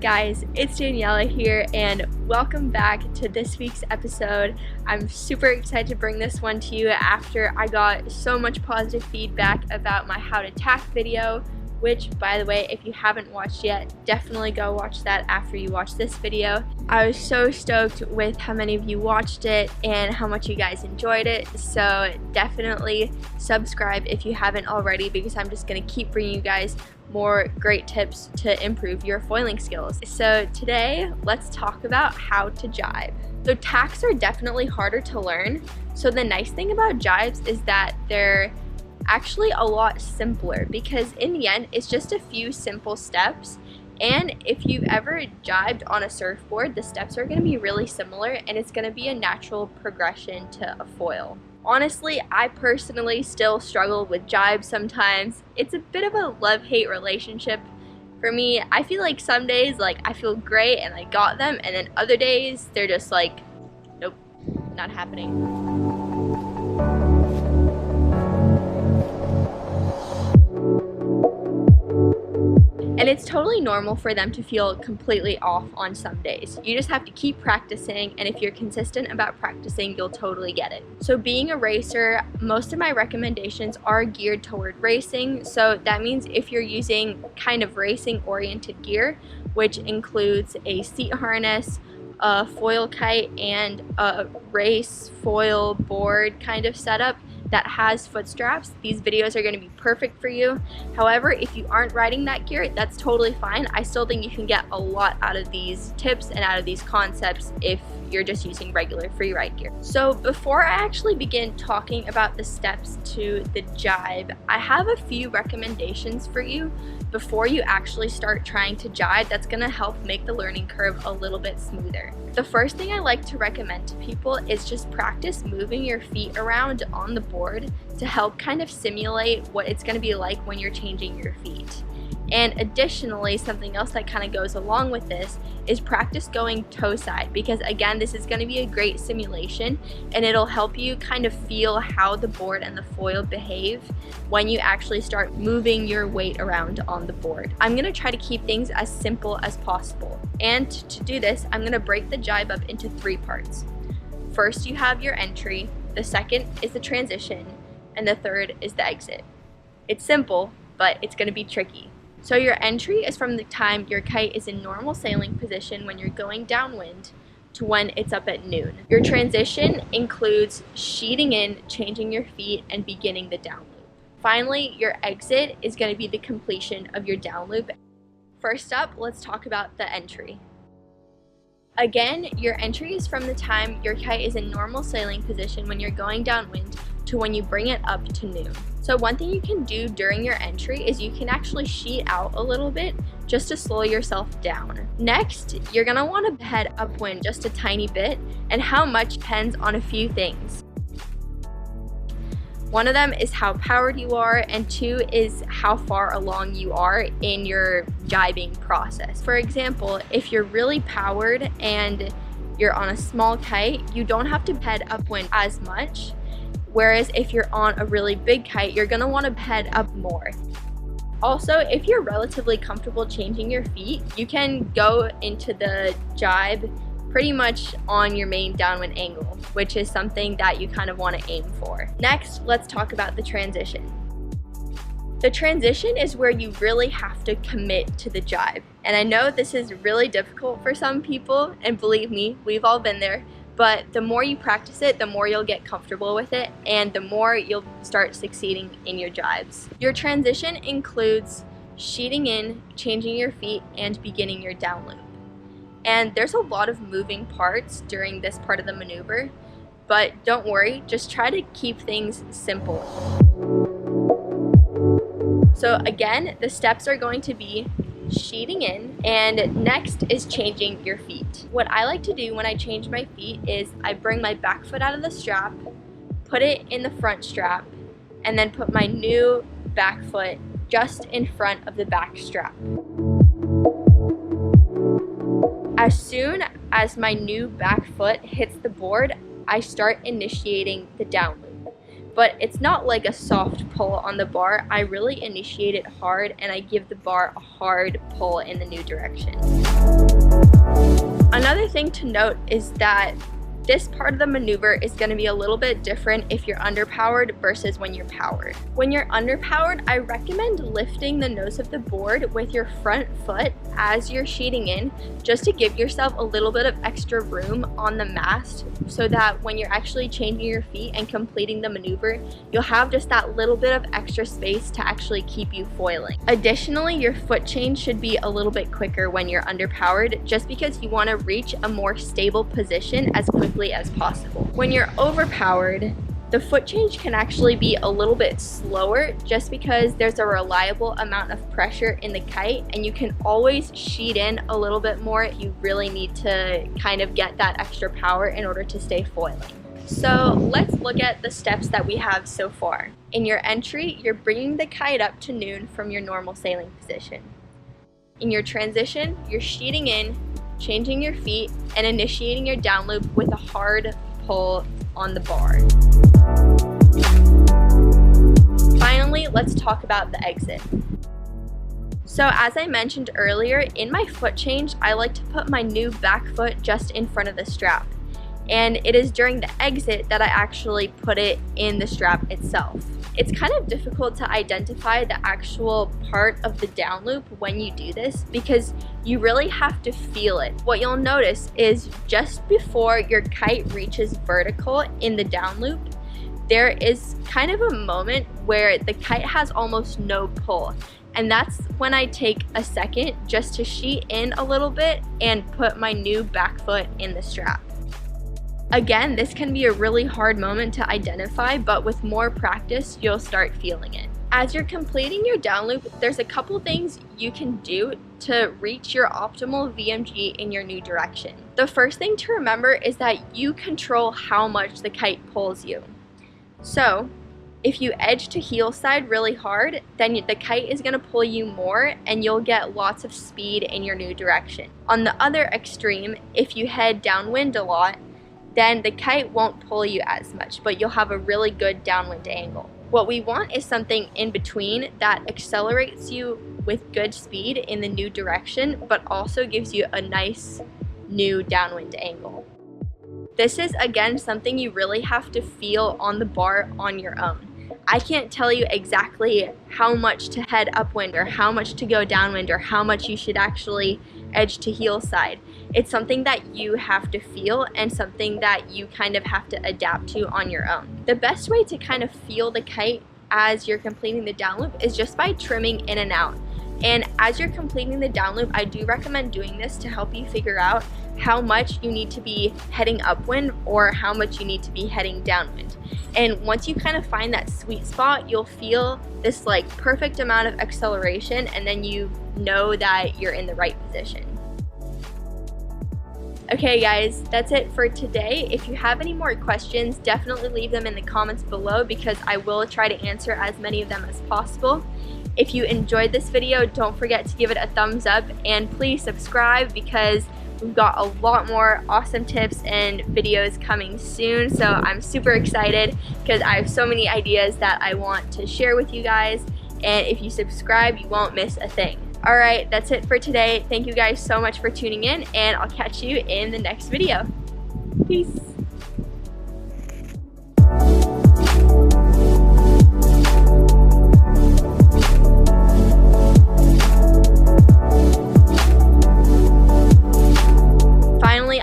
Guys, it's Daniela here and welcome back to this week's episode. I'm super excited to bring this one to you after I got so much positive feedback about my how to tack video, which, by the way, if you haven't watched yet, definitely go watch that after you watch this video. I was so stoked with how many of you watched it and how much you guys enjoyed it, so definitely subscribe if you haven't already, because I'm just going to keep bringing you guys more great tips to improve your foiling skills. So today, let's talk about how to jibe. So tacks are definitely harder to learn, so the nice thing about jibes is that they're actually a lot simpler, because in the end it's just a few simple steps, and if you've ever jibed on a surfboard, the steps are going to be really similar and it's going to be a natural progression to a foil. Honestly, I personally still struggle with jibes sometimes. It's a bit of a love-hate relationship for me. I feel like some days I feel great and I got them, and then other days they're just like, nope, not happening. And it's totally normal for them to feel completely off on some days. You just have to keep practicing, and if you're consistent about practicing, you'll totally get it. So being a racer, most of my recommendations are geared toward racing. So that means if you're using kind of racing oriented gear, which includes a seat harness, a foil kite, and a race foil board kind of setup that has foot straps, these videos are going to be perfect for you. However, if you aren't riding that gear, that's totally fine. I still think you can get a lot out of these tips and out of these concepts if you're just using regular free ride gear. So before I actually begin talking about the steps to the jibe, I have a few recommendations for you before you actually start trying to jibe that's going to help make the learning curve a little bit smoother. The first thing I like to recommend to people is just practice moving your feet around on the board to help kind of simulate what it's going to be like when you're changing your feet. And additionally, something else that kind of goes along with this is practice going toe side, because again, this is going to be a great simulation and it'll help you kind of feel how the board and the foil behave when you actually start moving your weight around on the board. I'm going to try to keep things as simple as possible. And to do this, I'm going to break the jibe up into 3 parts. First, you have your entry, the second is the transition, and the third is the exit. It's simple, but it's going to be tricky. So your entry is from the time your kite is in normal sailing position when you're going downwind to when it's up at noon. Your transition includes sheeting in, changing your feet, and beginning the down loop. Finally, your exit is going to be the completion of your down loop. First up, let's talk about the entry. Again, your entry is from the time your kite is in normal sailing position when you're going downwind to when you bring it up to noon. So one thing you can do during your entry is you can actually sheet out a little bit just to slow yourself down. Next, you're gonna want to head upwind just a tiny bit, and how much depends on a few things. One of them is how powered you are, and 2 is how far along you are in your jibing process. For example, if you're really powered and you're on a small kite, you don't have to head upwind as much. Whereas if you're on a really big kite, you're gonna wanna head up more. Also, if you're relatively comfortable changing your feet, you can go into the jibe pretty much on your main downwind angle, which is something that you kind of wanna aim for. Next, let's talk about the transition. The transition is where you really have to commit to the jibe. And I know this is really difficult for some people, and believe me, we've all been there. But the more you practice it, the more you'll get comfortable with it, and the more you'll start succeeding in your jibes. Your transition includes sheeting in, changing your feet, and beginning your down loop. And there's a lot of moving parts during this part of the maneuver, but don't worry, just try to keep things simple. So again, the steps are going to be sheeting in, and next is changing your feet. What I like to do when I change my feet is I bring my back foot out of the strap, put it in the front strap, and then put my new back foot just in front of the back strap. As soon as my new back foot hits the board, I start initiating the down loop. but it's not like a soft pull on the bar. I really initiate it hard and I give the bar a hard pull in the new direction. Another thing to note is that this part of the maneuver is going to be a little bit different if you're underpowered versus when you're powered. When you're underpowered, I recommend lifting the nose of the board with your front foot as you're sheeting in, just to give yourself a little bit of extra room on the mast, so that when you're actually changing your feet and completing the maneuver, you'll have just that little bit of extra space to actually keep you foiling. Additionally, your foot change should be a little bit quicker when you're underpowered, just because you want to reach a more stable position as quickly as possible. When you're overpowered, the foot change can actually be a little bit slower, just because there's a reliable amount of pressure in the kite, and you can always sheet in a little bit more if you really need to kind of get that extra power in order to stay foiling. So let's look at the steps that we have so far. In your entry, you're bringing the kite up to noon from your normal sailing position. In your transition, you're sheeting in, changing your feet, and initiating your down loop with a hard pull on the bar. Finally, let's talk about the exit. So as I mentioned earlier, in my foot change, I like to put my new back foot just in front of the strap. And it is during the exit that I actually put it in the strap itself. It's kind of difficult to identify the actual part of the down loop when you do this, because you really have to feel it. What you'll notice is just before your kite reaches vertical in the down loop, there is kind of a moment where the kite has almost no pull. And that's when I take a second just to sheet in a little bit and put my new back foot in the strap. Again, this can be a really hard moment to identify, but with more practice, you'll start feeling it. As you're completing your down loop, there's a couple things you can do to reach your optimal VMG in your new direction. The first thing to remember is that you control how much the kite pulls you. So, if you edge to heel side really hard, then the kite is going to pull you more and you'll get lots of speed in your new direction. On the other extreme, if you head downwind a lot, then the kite won't pull you as much, but you'll have a really good downwind angle. What we want is something in between that accelerates you with good speed in the new direction, but also gives you a nice new downwind angle. This is, again, something you really have to feel on the bar on your own. I can't tell you exactly how much to head upwind or how much to go downwind or how much you should actually edge to heel side. It's something that you have to feel and something that you kind of have to adapt to on your own. The best way to kind of feel the kite as you're completing the down loop is just by trimming in and out. And as you're completing the down loop, I do recommend doing this to help you figure out how much you need to be heading upwind or how much you need to be heading downwind. And once you kind of find that sweet spot, you'll feel this like perfect amount of acceleration, and then you know that you're in the right position. Okay guys, that's it for today. If you have any more questions, definitely leave them in the comments below, because I will try to answer as many of them as possible. If you enjoyed this video, don't forget to give it a thumbs up, and please subscribe, because we've got a lot more awesome tips and videos coming soon. So I'm super excited because I have so many ideas that I want to share with you guys. And if you subscribe, you won't miss a thing. All right, that's it for today. Thank you guys so much for tuning in, and I'll catch you in the next video. Peace.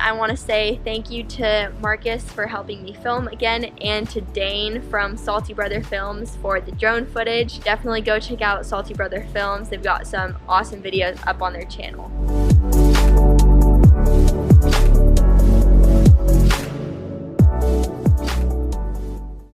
I want to say thank you to Marcus for helping me film again, and to Dane from Salty Brother Films for the drone footage. Definitely go check out Salty Brother Films. They've got some awesome videos up on their channel.